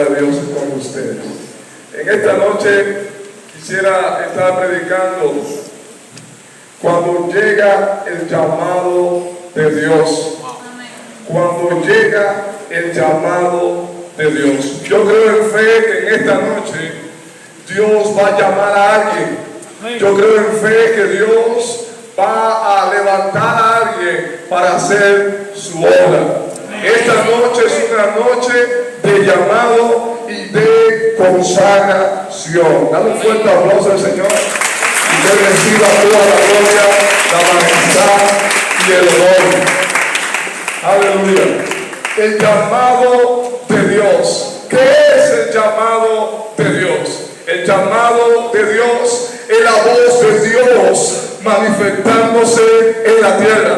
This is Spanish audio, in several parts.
Dios con ustedes. En esta noche quisiera estar predicando cuando llega el llamado de Dios. Cuando llega el llamado de Dios. Yo creo en fe que en esta noche Dios va a llamar a alguien. Yo creo en fe que Dios va a levantar a alguien para hacer su obra. Esta noche es una noche de llamado y de consagración. Dale un fuerte aplauso al Señor y que reciba toda la gloria, la majestad y el honor. Aleluya. El llamado de Dios. ¿Qué es el llamado de Dios? El llamado de Dios es la voz de Dios manifestándose en la tierra.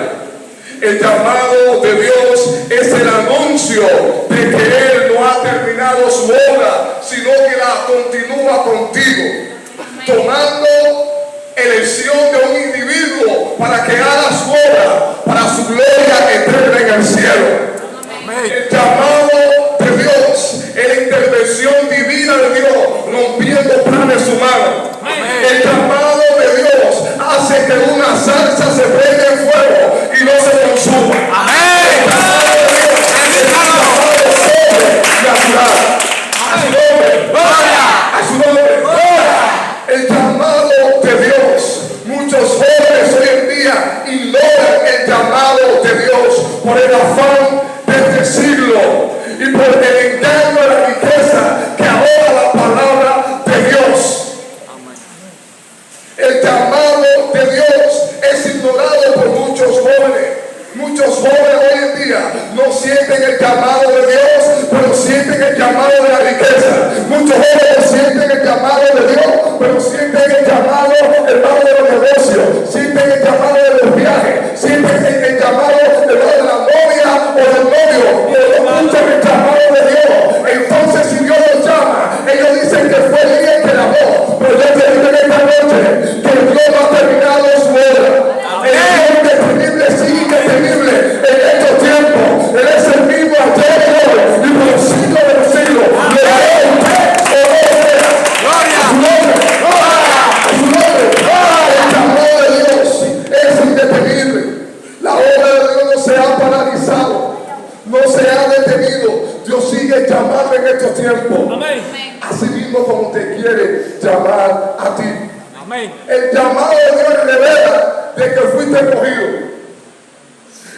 El llamado de Dios es el anuncio de que Él no ha terminado su obra, sino que la continúa contigo, tomando elección de un individuo para que haga su obra, para su gloria eterna en el cielo. El llamado de Dios es la intervención divina de Dios, rompiendo planes humanos. El llamado de Dios hace que una salsa se prenda en fuego y no se consuma. El llamado de Dios es el llamado sobrenatural. A su nombre, gloria. A su nombre, gloria. El llamado de Dios. Muchos jóvenes hoy en día ignoran el llamado de Dios por el afán de este siglo y por el engaño de la riqueza que ahoga la palabra de Dios. El llamado de Dios es ignorado por muchos jóvenes. Muchos jóvenes hoy en día no sienten el llamado de Dios, pero sienten el llamado de la riqueza. Muchos jóvenes sienten el llamado de Dios, pero sienten el llamado, hermano, de los negocios, sienten el llamado de los viajes, sienten el llamado de la novia o del novio, pero no escuchan el llamado de Dios. Entonces, si Dios los llama, ellos dicen que fue Elías que llamó, pero yo te digo en esta noche que Dios no ha terminado su obra. El Dios indetenible sigue indetenible en estos tiempos. Él es el mismo ayer y hoy y por los siglos de los siglos. Le daré a usted gloria a su nombre, a su nombre. El llamado de Dios es indetenible. La obra de Dios no se ha paralizado, no se ha detenido. Dios sigue llamando en estos tiempos. Así mismo como te quiere llamar a ti. El llamado de Dios revela de que fuiste escogido.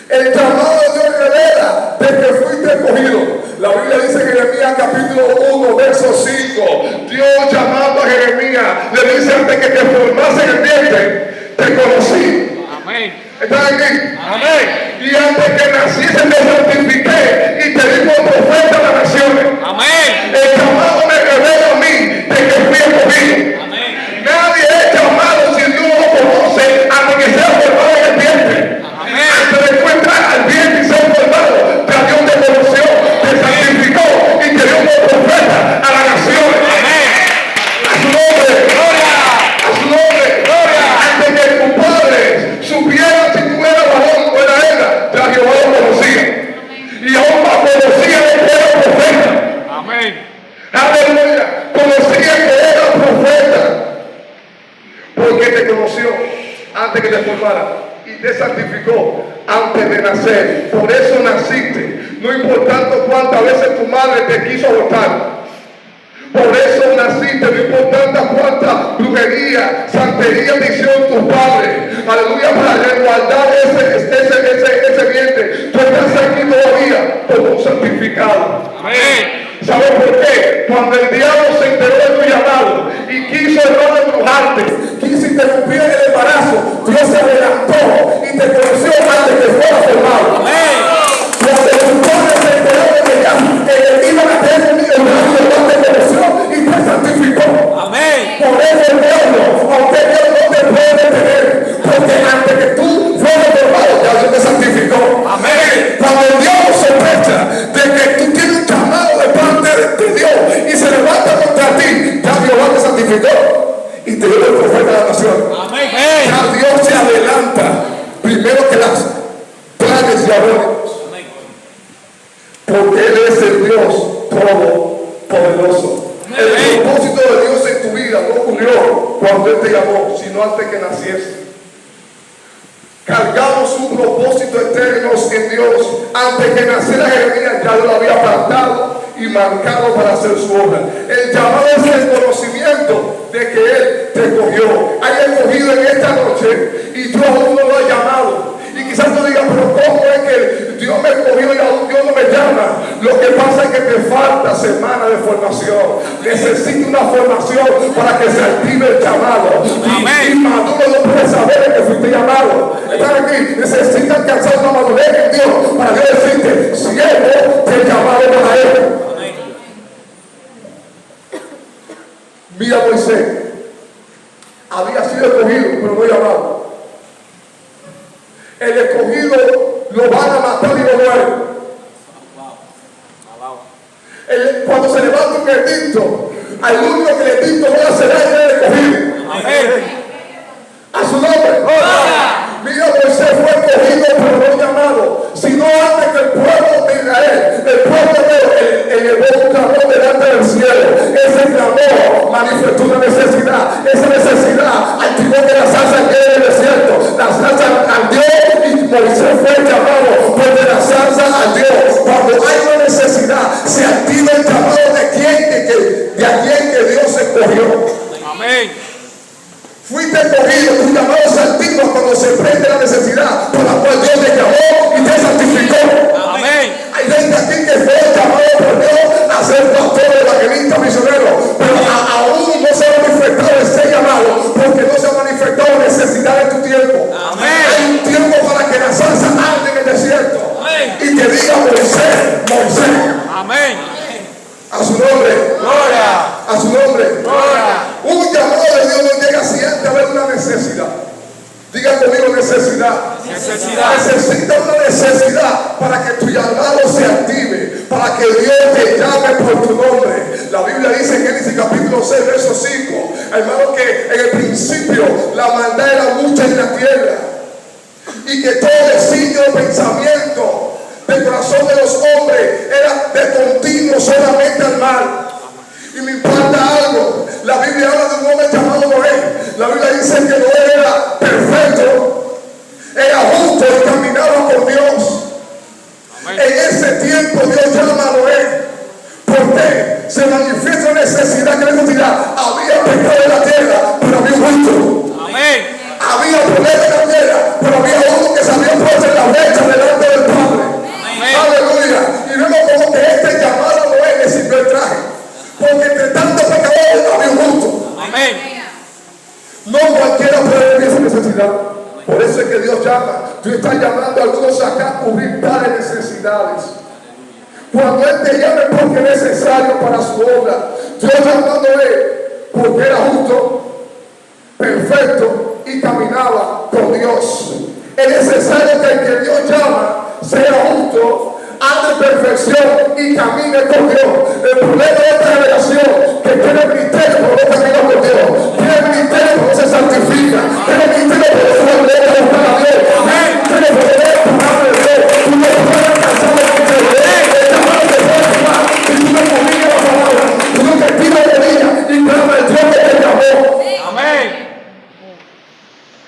El llamado de Dios revela de que fuiste escogido. La Biblia dice en Jeremías capítulo 1, verso 5. Dios llamando a Jeremías le dice: antes que te formase en el vientre, te conocí. Amén. ¿Están aquí? Amén. Y antes que naciese te santifiqué y te di como profeta a las naciones. Amén. El llamado me revela a mí de que fui escogido. Amén. Nadie es llamado si Dios no lo conoce antes que sea formado en el vientre. Amén. Antes de tú entrar al vientre y ser formado, ya Dios te conoció, te santificó y te dio como profeta a las naciones. Amén. A su nombre, gloria. A su nombre, gloria. Antes que tus padres supieran si tú eras varón o era hembra, ya Jehová lo conocía. Y aún más conocía que era profeta. Amén. Aleluya. Conocía que era profeta. Porque te conoció antes que te formara y te santificó antes de nacer. Por eso naciste, no importando cuántas veces tu madre te quiso abortar. Por eso naciste, no importando cuánta brujería, santería te hicieron tus padres. Aleluya, para resguardar ese vientre. Tú estás aquí todavía como un santificado. Amén. ¿Sabes por qué? Cuando el diablo se enteró de tu llamado y quiso, hermano, embrujarte, quiso interrumpir el embarazo, Dios se adelantó y te conoció antes que fuera formado. Amén. Cuando tus padres se enteraron de que ya iban a tener un niño, Dios te conoció y te santificó. Amén. Por eso el diablo, aunque Dios no te puede detener, porque antes que tú fueras formado, ya Dios te santificó. Amén. Cuando el diablo sospecha de que tú tienes un llamado de parte de Dios y se levanta contra ti, ya Jehová te santificó y te dio el profeta de la nación. Amén. Ya Dios se adelanta primero que las planes diabólicas. cuando Él te llamó, sino antes que naciese. Cargamos un propósito eterno en Dios. Antes que naciera Jeremías ya lo había apartado y marcado para hacer su obra. El llamado es el conocimiento de que Él te escogió. Hay escogido en esta noche y tú aún no lo has llamado. Y quizás tú digas, pero ¿cómo es que Dios me escogió y aún Dios no me llama? Lo que pasa es que te falta semana de formación. Necesita una formación para que se active el llamado. Y maduro no puede saber que fuiste llamado. Están aquí, necesitan alcanzar una madurez en Dios para Dios decirte, siervo, te he llamado para Él. Mira, Moisés había sido escogido, pero no llamado. El escogido lo van a matar y lo mueren. Cuando se levanta un edicto, al único que el edicto va a hacer es el escogido. A su nombre. Mira, Moisés fue escogido, pero no llamado, sino antes que el pueblo de Israel, el pueblo de Dios, elevó un clamor delante del cielo. Ese clamor manifestó una necesidad. Esa necesidad activó que la salsa quede en el desierto. La salsa ardió y Moisés fue llamado porque la salsa ardió. Cuando hay una necesidad, se activa el llamado de quien que Dios escogió. Amén. Fuiste escogido, tu llamado se activa cuando se prende la necesidad por la cual Dios te llamó y te santificó. Amén. Hay gente aquí que fue llamado por Dios a ser pastor, evangelista, misionero, pero aún no se ha manifestado ese llamado porque no se ha manifestado necesidad en tu tiempo. Amén. Hay un tiempo para que la salsa arde en el desierto. Amén. Y te diga Moisés, Moisés. Amén. A su nombre. Gloria. A su nombre. Gloria. Un llamado de Dios no llega si antes de haber una necesidad. Diga conmigo necesidad. Necesita una necesidad para que tu llamado se active, para que Dios te llame por tu nombre. La Biblia dice en Génesis capítulo 6, verso 5, hermano, que en el principio la maldad era mucha en la tierra y que todo designio de pensamiento del corazón de los hombres era de continuo solamente al mal. Y me impacta algo. La Biblia habla de un hombre llamado Noé. La Biblia dice que Noé era perfecto, era justo y caminaba con Dios. Amén. En ese tiempo Dios llama a Noé. ¿Por qué? Se manifiesta necesidad, que necesidad. Había pecado en la tierra, pero había un justo. Amén. Había problemas en la tierra, pero había uno que se había puesto en la brecha delante del Padre. Amén. Aleluya. Y vemos como que este llamado a Noé le sirvió el traje. Porque entre tantos pecadores había un justo. Amén. No cualquiera puede vivir esa necesidad. Por eso es que Dios llama. Dios está llamando a algunos acá a cubrir tales necesidades. Cuando Él te llame porque es necesario para su obra. Dios llamándole porque era justo, perfecto y caminaba con Dios. Es necesario que el que Dios llama sea justo, ande en perfección y camine con Dios. El problema de esta generación que tiene ministerio pero no camina con Dios, tiene ministerio pero no se santifica, tiene ministerio pero no se aleja de buscar a Dios, tiene poder para de Dios. Tú no puedes alcanzar lo que te dé, el llamado te puede tomar y tú no comienzas la palabra, tú no te tiras de ella y clama el Dios que te llamó. Amén.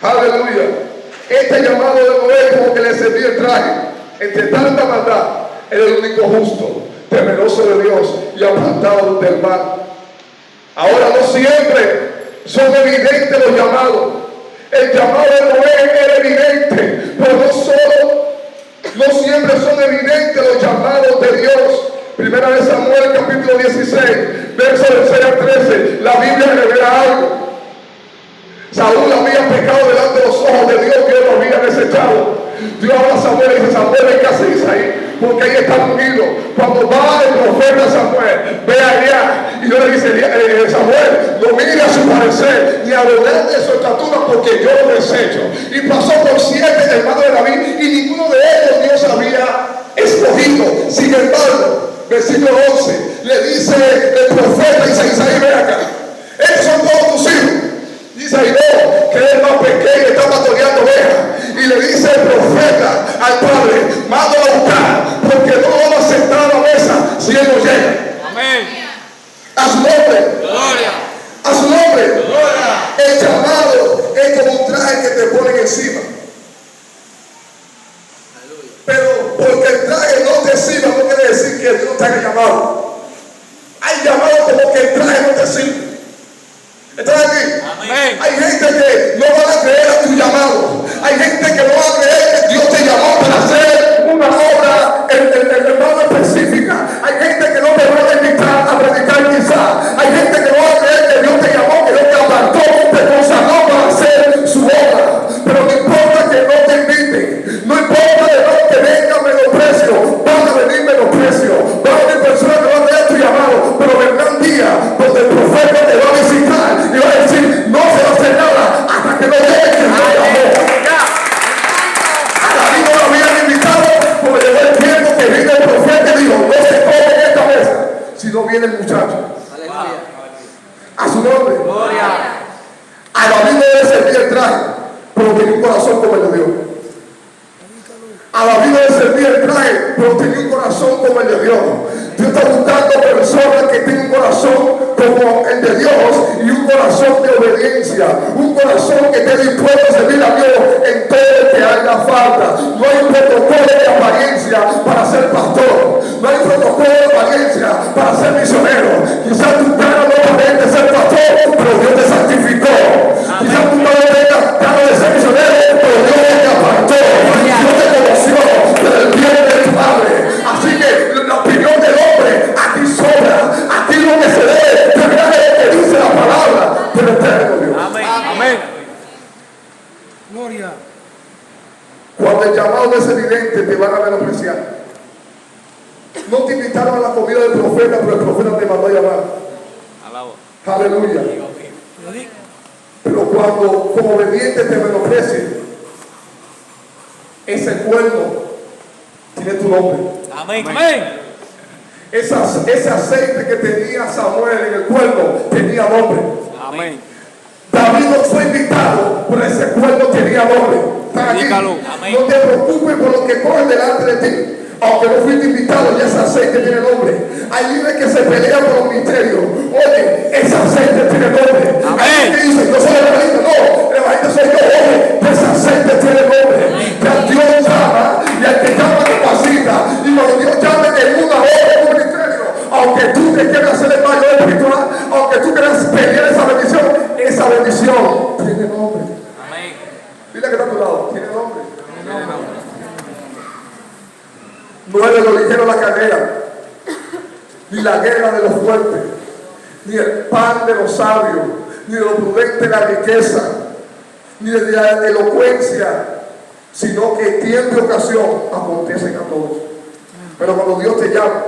Aleluya. Este llamado de Noé como que le servía el traje. Entre tanta maldad, era el único justo, temeroso de Dios y apartado del mal. Ahora no siempre son evidentes los llamados. El llamado de Noé era evidente, pero no siempre son evidentes los llamados de Dios. Primera de Samuel, capítulo 16, versos del 6 al 13, la Biblia revela algo. Saúl había pecado delante de los ojos de Dios, Dios lo había desechado. Dios habla a Samuel y dice: Samuel, ¿qué haces ahí? Porque ahí está unido. Cuando va el profeta Samuel, ve allá y Dios le dice: Samuel, no mire a su parecer ni a lo grande de su estatura, porque yo lo desecho. Y pasó por 7 hermanos de David y ninguno de ellos Dios había escogido. Sin embargo, versículo 11, le dice el profeta Isaías: ven acá, estos son todos tus hijos. Dice ahí, no, que es el más pequeño, está pastoreando ovejas. Y le dice el profeta al padre: mándalo a buscar, porque no lo vamos a sentar a la mesa si él no llega. Amén. A su nombre. Gloria. A su nombre. Gloria. El porque el traje no te sirve. ¿Estás aquí? Amén. Hay gente que no va a creer a tu llamado. Hay gente que no va a creer que Dios te llamó para hacer una obra hermano específica. Hay gente que no te va a invitar a predicar quizá. Hay gente que no va a creer que Dios te llamó, que Dios te apartó, te consagró para hacer su obra. Pero no importa que no te inviten, no importa de no que vengan menosprecio, van a venir menosprecio, van a venir personas que van a creer tu llamado, pero vendrán días donde el profeta te va a visitar y va a decir, no se va a hacer nada hasta que no llegue quien Dios llamó. A David no lo habían invitado porque llegó el tiempo que vino el profeta y dijo, no se come en esta mesa, si no viene el muchacho. Aleluya. A su nombre. Gloria. A David no le servía el traje, pero tenía un corazón como el de Dios. A David no le servía el traje, pero tenía un corazón como el de Dios. Dios está buscando personas que tienen un corazón como el de Dios y un corazón de obediencia, un corazón que esté dispuesto a servir a Dios en todo lo que haga falta. No hay protocolo de apariencia para ser pastor, no hay protocolo de apariencia para ser misionero. Quizás tu cara no aparente ser pastor, pero Dios te santificó. Quizás tu cara no tenga cara de ser misionero, pero Dios te apartó. Dios te conoció desde el vientre de tu madre. Así que la opinión del hombre aquí sobra. Aquí lo que se debe terminar es lo que dice la palabra del eterno Dios. Amén. Amén. Gloria. Cuando el llamado es evidente, te van a menospreciar. No te invitaron a la comida del profeta, pero el profeta te mandó a llamar. Alabo. Aleluya. Lo digo. Pero cuando como obediente te menosprecien, ese cuerno tiene tu nombre. Amén. Amén. Ese aceite que tenía Samuel en el cuerno tenía nombre. Amén. David no fue invitado, pero ese cuerno tenía nombre. ¿Están aquí? Dígalo. Amén. No te preocupes por lo que corre delante de ti. Aunque no fuiste invitado, ya ese aceite tiene nombre. Hay líderes que se pelean por los misterios. Oye, ese aceite tiene nombre. Amén. Hay gente que dice, yo soy el evangelista. No, el evangelista soy yo. Oye, ese aceite tiene nombre. Que a Dios llama y al que llama capacita. Y cuando Dios llame en una hora, en un ministerio, aunque tú te quieras hacer el mayor espiritual, aunque tú quieras pelear esa bendición tiene nombre. Amén. Dile que está a tu lado, tiene nombre. No es de lo ligero la carrera, ni la guerra de los fuertes, ni el pan de los sabios, ni de lo prudente la riqueza, ni de la elocuencia, sino que tiempo y ocasión acontecen a todos. Pero cuando Dios te llama,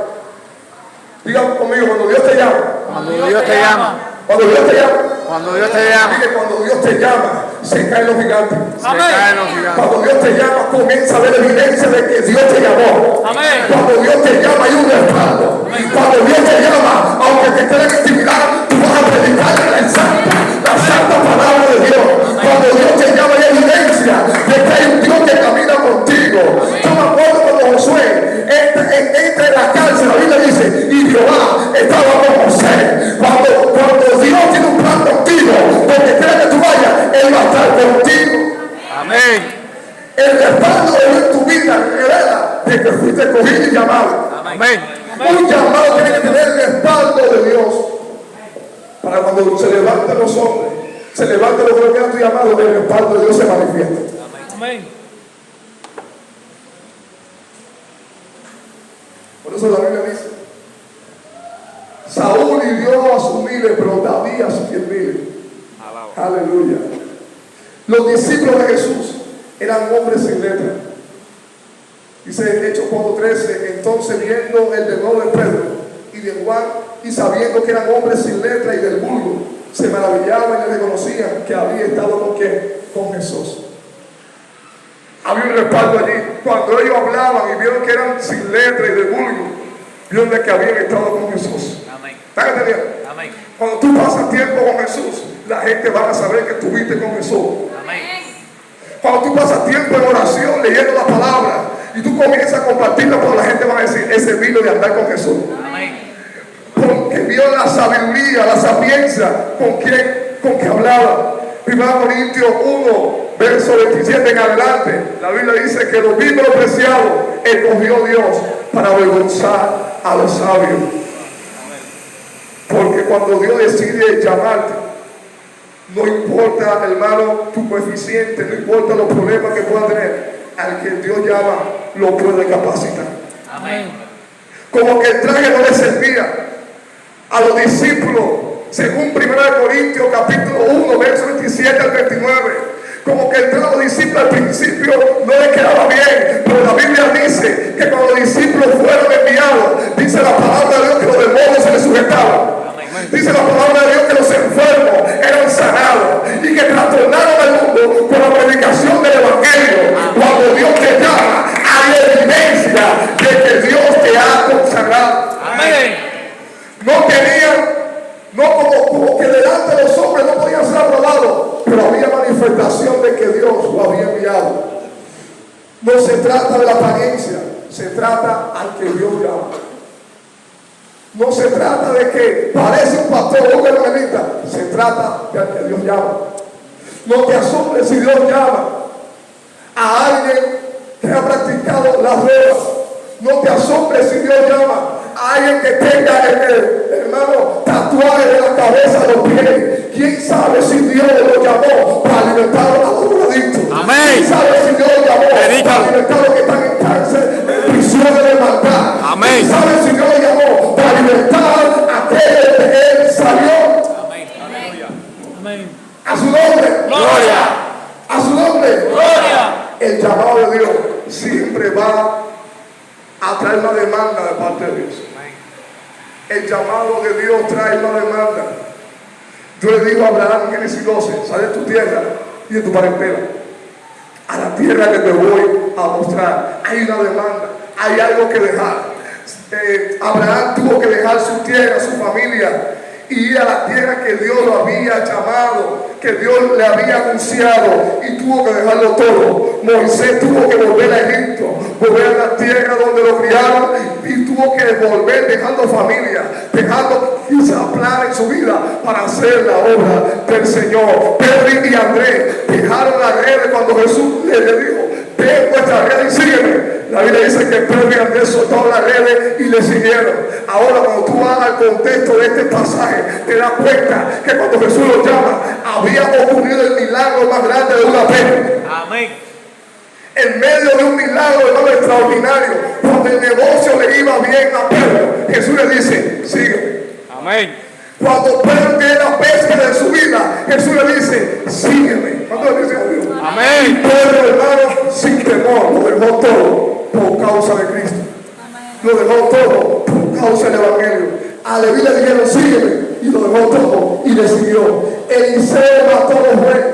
digan conmigo, cuando Dios te llama, Cuando Dios te llama. cuando Dios te llama, Cuando Dios te llama. dile, cuando Dios te llama, se caen los gigantes. Se caen los gigantes. Cuando Dios te llama, comienza a ver evidencia de que Dios te llamó. Amén. Cuando Dios te llama, hay un respaldo. Cuando Dios te llama, aunque te quede intimidad, tú vas a predicar la santa palabra de Dios. Cuando Dios te llama, hay evidencia de que hay un Dios que camina contigo. Yo me acuerdo cuando Josué entra en la cárcel, la Biblia dice, y Jehová estaba con José. Cuando Dios tiene un plan contigo, donde quiera que tú vayas, Él va a estar contigo. Amén. El respaldo de Dios en tu vida revela de que fuiste escogido y llamado. Amén. Un llamado tiene que tener el respaldo de Dios. Para cuando se levanten los hombres, se levante lo que era tu llamado, el respaldo de Dios se manifiesta. Amén. Por eso la Biblia dice, Saúl hirió a sus miles, pero David a sus 10,000. Alabo. Aleluya. Los discípulos de Jesús eran hombres sin letra. Dice Hechos 4:13, entonces viendo el denuedo de Pedro y de Juan, y sabiendo que eran hombres sin letra y del vulgo, se maravillaban y le reconocían que había estado con ¿quién? Con Jesús. Había un respaldo allí. Cuando ellos hablaban y vieron que eran sin letra y del vulgo, vieron de que habían estado con Jesús. Amén. ¿Están entendiendo? Amén. Cuando tú pasas tiempo con Jesús, la gente va a saber que estuviste con Jesús. Amén. Cuando tú pasas tiempo en oración leyendo la palabra y tú comienzas a compartirla, pues la gente va a decir, ese vino de andar con Jesús. Amén. Porque vio la sabiduría, la sapiencia con que hablaba. 1 Corintios 1, verso 27 en adelante, la Biblia dice que los mismos preciados escogió Dios para avergonzar a los sabios. Porque cuando Dios decide llamarte, no importa, hermano, tu coeficiente, no importa los problemas que puedas tener, al que Dios llama, lo puede capacitar. Amén. Como que el traje no le servía a los discípulos, según 1 Corintios capítulo 1, versos 27 al 29. Como que el traje a los discípulos al principio no le quedaba bien, pero la Biblia dice que cuando los discípulos fueron enviados, dice la palabra de Dios que los demonios se les sujetaban. Dice la palabra de Dios que los enfermos eran sanados y que trastornaron al mundo con la predicación del Evangelio. Cuando Dios te llama, hay evidencia de que Dios te ha consagrado. Amén. No tenían, no como que delante de los hombres no podían ser aprobados, pero había manifestación de que Dios lo había enviado. No se trata de la apariencia, se trata al que Dios llama. No se trata de que parece un pastor o un evangelista, se trata de al que Dios llama. No te asombres si Dios llama a alguien que ha practicado las drogas. No te asombres si Dios llama a alguien que tenga hermano, tatuajes de la cabeza a los pies. ¿Quién sabe si Dios lo llamó para libertar a los drogadictos? Amén. ¿Quién sabe si Dios lo llamó Predícalo. para libertar a los que están en cárcel, en prisiones de maldad? Amén. ¿Quién sabe si Dios lo llamó para libertar a aquellos que Él salió? Amén. A su nombre. Gloria. A su nombre. Gloria. El llamado de Dios siempre va a traer una demanda de parte de Dios. El llamado de Dios trae una demanda. Yo le digo a Abraham en Génesis 12, sal de tu tierra y de tu parentela a la tierra que te voy a mostrar. Hay una demanda, hay algo que dejar. Abraham tuvo que dejar su tierra, su familia, y ir a la tierra que Dios lo había llamado, que Dios le había anunciado, y tuvo que dejarlo todo. Moisés tuvo que volver a Egipto, volver a la tierra donde lo criaron, y tuvo que volver dejando familia, dejando quizás planes en su vida para hacer la obra del Señor. Pedro y Andrés dejaron las redes cuando Jesús le dijo: ven vuestra red y sígueme. La Biblia dice que Pedro y Andrés soltaron las redes y le siguieron. Ahora, cuando tú vas al contexto de este pasaje, te das cuenta que cuando Jesús los llama, había ocurrido el milagro más grande de una vez. Amén. En medio de un milagro, hermano, extraordinario, cuando el negocio le iba bien a Pedro, Jesús le dice: sígueme. Amén. Cuando Pedro tiene la pesca de su vida, Jesús le dice: sígueme. ¿Cuánto le dice a Dios? Amén. Pedro, hermano, sin temor, lo dejó todo por causa de Cristo. Lo dejó todo por causa del Evangelio. A Leví le dijeron: sígueme, y lo dejó todo y le siguió. Eliseo mató a los bueyes.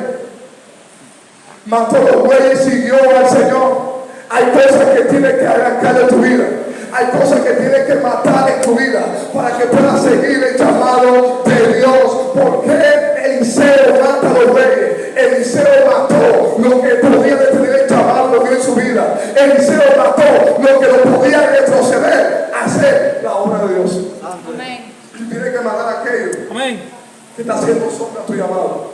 Mató a los bueyes y siguió al Señor. Hay cosas que tienes que arrancar de tu vida. Hay cosas que tienes que matar en tu vida para que puedas seguir el llamado de Dios. ¿Por qué Eliseo mata a los bueyes? Eliseo mató lo que podía detener el llamado de Dios en su vida. Eliseo mató lo que lo podía retroceder a hacer la obra de Dios. Amén. Tú tienes que matar aquello Amén. que está haciendo sombra a tu llamado.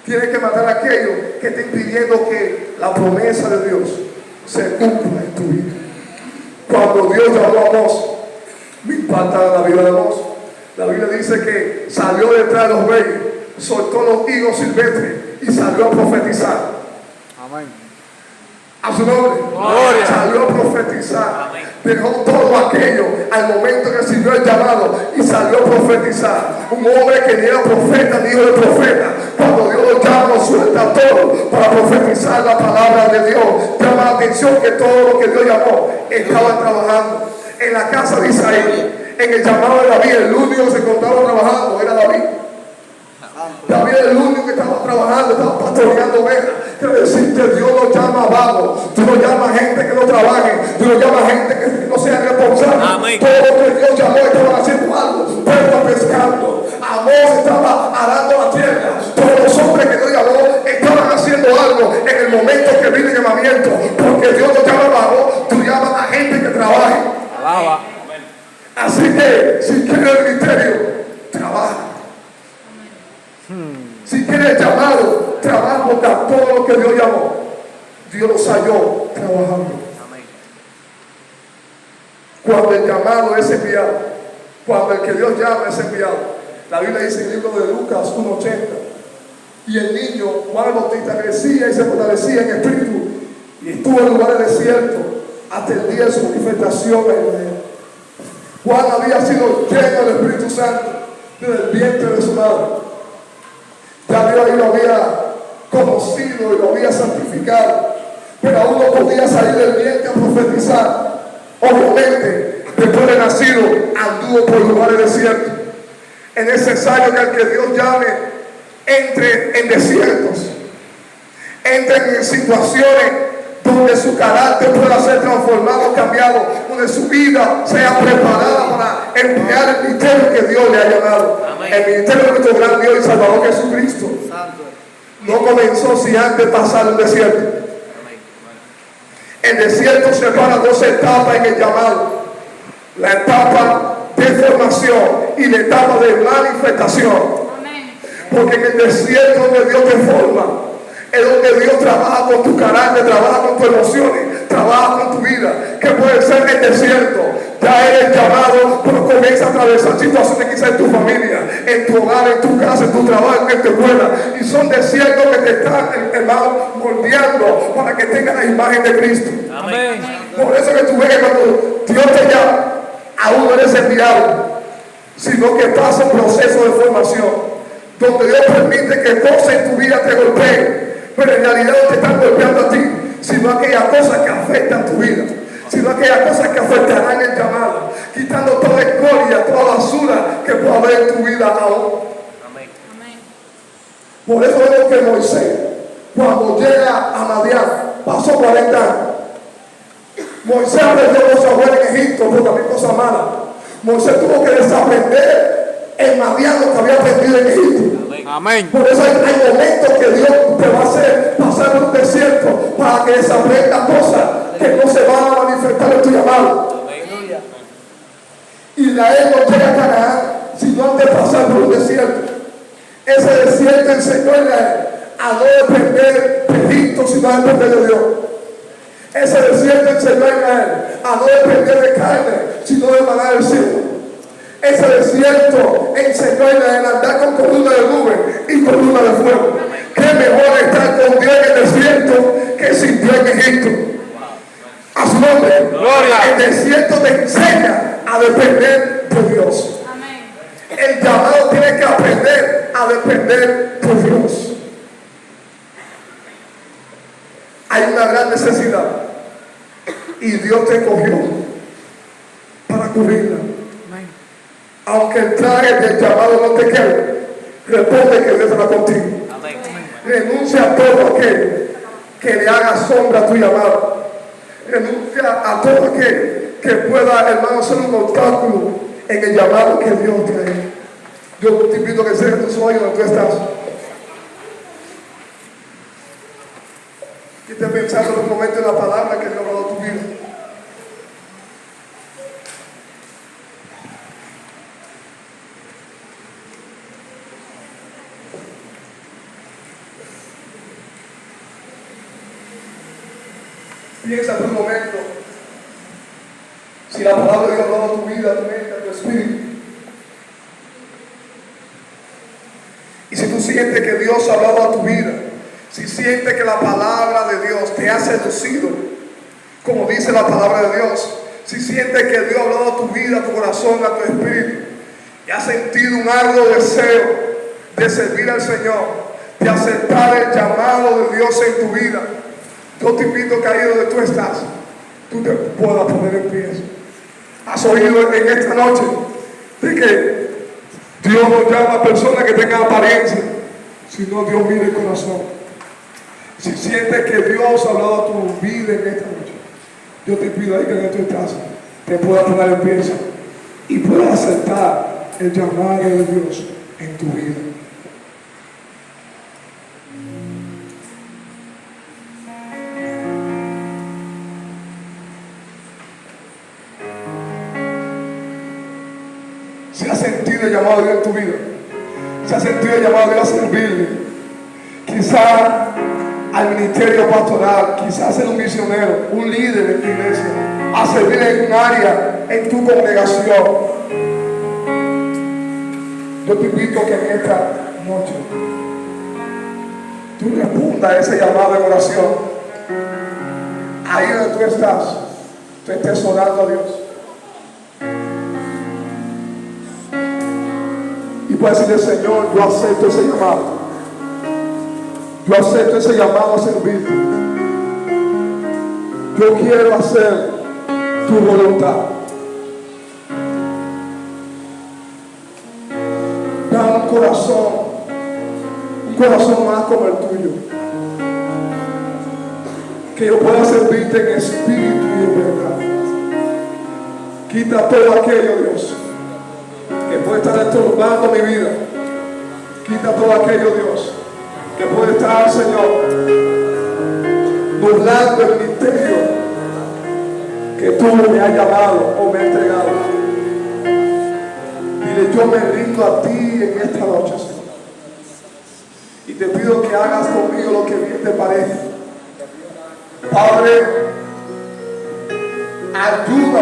Tienes que matar aquello que está impidiendo que la promesa de Dios se cumpla en tu vida. Cuando Dios llamó a Amós, me impacta la vida de Amós. La Biblia dice que salió detrás de los reyes, soltó los higos silvestres y salió a profetizar. Amén. A su nombre. Gloria. Salió a profetizar. Dejó todo aquello al momento que recibió el llamado y salió a profetizar. Un hombre que ni era profeta ni hijo de profeta, cuando Dios lo llama, lo suelta todo para profetizar la palabra de Dios. Llama la atención que todo lo que Dios llamó estaban trabajando. En la casa de Isaí, en el llamado de David, el único que se encontraba trabajando era David. David era el único que estaba trabajando, estaba pastoreando ovejas. Quiero decirte, Dios no llama a vagos, Dios no llama a gente que no trabaje, Dios no llama a gente que no sea responsable. Amén. Todo lo que Dios llamó estaban haciendo algo, Pedro pescando, Amós estaba arando la tierra, todos los hombres que Dios llamó estaban haciendo algo en el momento que viene el llamamiento, porque Dios no llama a vagos, tú llamas a gente que trabaje. Alaba. Así que, si quieres el ministerio, trabaja. Si quieres llamado, trabaja, porque a todo lo que Dios llamó, Dios los halló trabajando. Cuando el llamado es enviado, Cuando el que Dios llama es enviado. La Biblia dice en el libro de Lucas 1:80. Y el niño Juan el Bautista crecía y se fortalecía en espíritu y estuvo en lugares desiertos hasta el día de su manifestación en Israel. Juan había sido lleno del Espíritu Santo desde el vientre de su madre. Ya Dios ahí lo había conocido y lo había santificado, pero aún no podía salir del vientre a profetizar. Obviamente, después de nacido, anduvo por lugares desiertos. Es necesario que al que Dios llame entre en desiertos, entre en situaciones donde su carácter pueda ser transformado, cambiado, donde su vida sea preparada para emplear el ministerio que Dios le ha llamado. Amén. El ministerio de nuestro gran Dios y Salvador Jesucristo no comenzó sin antes pasar un desierto. Amén. El desierto separa dos etapas en el llamado: la etapa de formación y la etapa de manifestación. Amén. Porque en el desierto donde Dios te forma, es donde Dios trabaja con tu carácter, trabaja con tus emociones, trabaja con tu vida, que puede ser el desierto. Ya eres llamado, pero comienza a atravesar situaciones quizás en tu familia, en tu hogar, en tu casa, en tu trabajo, en tu escuela. Y son desiertos que te están, hermano, moldeando para que tengas la imagen de Cristo. Amén. Por eso que tú ves que cuando Dios te llama, aún no eres enviado, sino que pasa un proceso de formación, donde Dios permite que cosas en tu vida te golpeen, pero en realidad no te están golpeando a ti, sino aquellas cosas que afectan tu vida, sino aquellas cosas que afectarán el llamado, quitando toda escoria, toda basura que pueda haber en tu vida aún. Amén. Por eso vemos que Moisés, cuando llega a Madián, pasó 40 años. Moisés aprendió cosas buenas en Egipto, pero también cosas malas. Moisés tuvo que desaprender en Madián lo que había aprendido en Egipto. Amén. Por eso hay momentos que Dios te va a hacer pasar por un desierto para que desaprendas cosas que no se van a manifestar en tu llamado. Amén. Israel no llega a Canaán sino antes de pasar por un desierto. Ese desierto enseñó a Israel a no depender de Egipto, sino a depender de Dios. Ese desierto enseñó a Israel a no depender de carne, sino de maná del cielo. Ese desierto enseñó a Israel a andar con columna de nube y columna de fuego. Qué mejor estar con Dios en el desierto que sin Dios en Egipto. A su nombre. Gloria. El desierto te enseña a depender de Dios. Amén. El llamado tiene que aprender a depender de Dios. Hay una gran necesidad y Dios te cogió para cubrirla. Aunque el traje del llamado no te quede, responde que Dios está contigo. Amén. Renuncia a todo aquel que le haga sombra a tu llamado. Renuncia a todo aquel que pueda, hermano, ser un obstáculo en el llamado que Dios te ha hecho. Yo te invito a que cierres tus ojos donde tú estás. Y estés pensando en un momento en la palabra que Dios ha dado a tu vida. Piensa por un momento si la palabra de Dios ha dado a tu vida, a tu mente, a tu espíritu. Y si tú sientes que Dios ha hablado a tu vida, si sientes que la palabra de Dios te ha seducido, como dice la palabra de Dios, si sientes que Dios ha hablado a tu vida, a tu corazón, a tu espíritu, y has sentido un arduo deseo de servir al Señor, de aceptar el llamado de Dios en tu vida, yo te invito que ahí donde tú estás, tú te puedas poner en pie. Has oído en esta noche de que Dios no llama a personas que tengan apariencia, sino Dios mira el corazón. Si sientes que Dios ha hablado a tu vida en esta noche, yo te pido ahí que donde tú estás, te puedas poner en pie y puedas aceptar el llamado de Dios en tu vida. Si has sentido el llamado de Dios en tu vida, si has sentido el llamado de Dios a servirle, quizás al ministerio pastoral, quizás ser un misionero, un líder en tu iglesia, a servir en un área, en tu congregación. Yo te invito a que en esta noche tú respondas a ese llamado en oración. Ahí donde tú estás, tú estés orando a Dios. Y puedes decirle: Señor, yo acepto ese llamado. Yo acepto ese llamado a servirte. Yo quiero hacer tu voluntad. Dame un corazón más como el tuyo. Que yo pueda servirte en espíritu y en verdad. Quita todo aquello, Dios, que puede estar estorbando mi vida. Quita todo aquello, Dios, que puede estar, Señor, nublando el misterio que tú me has llamado o me has entregado. Dile: yo me rindo a ti en esta noche, Señor. Y te pido que hagas conmigo lo que bien te parece. Padre, ayúdame.